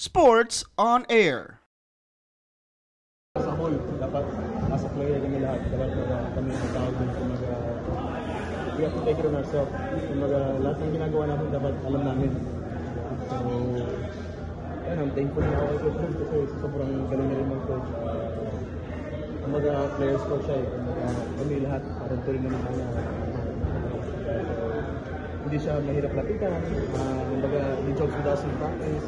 Sports on Air. As a whole, dapat as a player kami lahat, dapat kami ang tawag din we have to take it on ourselves. Lahat ng ginagawa natin dapat alam namin. So, I'm thankful na ako kay Coach kasi sobrang galing na rin mag-coach. Players coach siya kami lahat, parang ito rin naman hindi siya mahirap lapitan, he jokes with us in practice.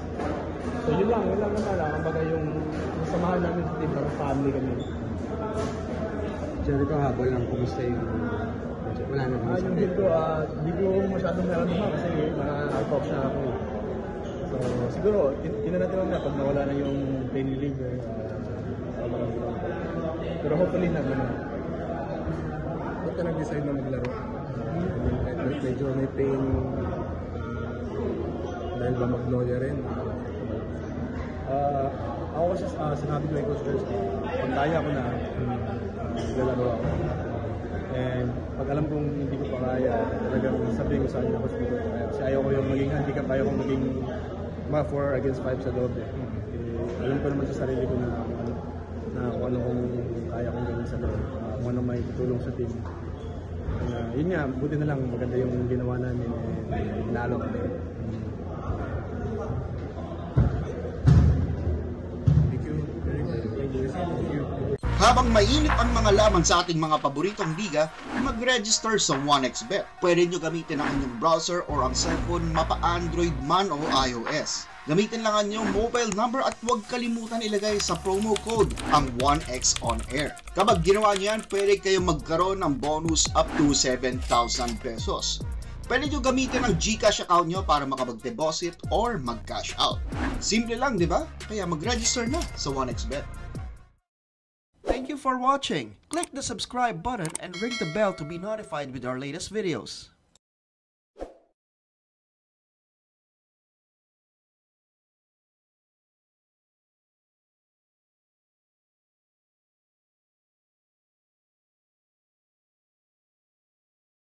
So yun lang naman, yung samahan namin sa team, parang family kami. Jericho, habol lang, kumusta yung wala na din yung hit ko, di ko masyadong nararamdaman kasi na-talk siya ako. So siguro, tinanatiwan na pag nawala na yung pain reliever. Pero hopefully naman na. Ba't ka nag-decide na maglaro? Medyo may pain dahil ba Magnolia rin? Ako kasi sinabi ko kay Coach George, pag kaya ko na, lalaro ako. And pag alam kong hindi ko pa kaya, talagang sabihin ko sa kanya, Coach, hindi ko pa kaya. Kasi ayaw ko yung maging handicap, ayaw kong maging 4 against 5 sa loob. Alam ko naman sa sarili ko na kung ano kung kaya kong gawin sa loob, kung ano may tutulong sa team. Yun nga, buti na lang, maganda yung ginawa namin, nalo kami. Habang mainit ang mga laban sa ating mga paboritong liga, mag-register sa 1xBet. Pwede nyo gamitin ang inyong browser or ang cellphone, mapa-Android man o iOS. Gamitin lang ang inyong mobile number at huwag kalimutan ilagay sa promo code ang 1x on air. Kapag ginawa nyo yan, pwede kayong magkaroon ng bonus up to 7,000 pesos. Pwede nyo gamitin ang GCash account nyo para makapag-deposit or mag-cash out. Simple lang, di ba? Kaya mag-register na sa 1xBet. Thank you for watching. Click the subscribe button and ring the bell to be notified with our latest videos.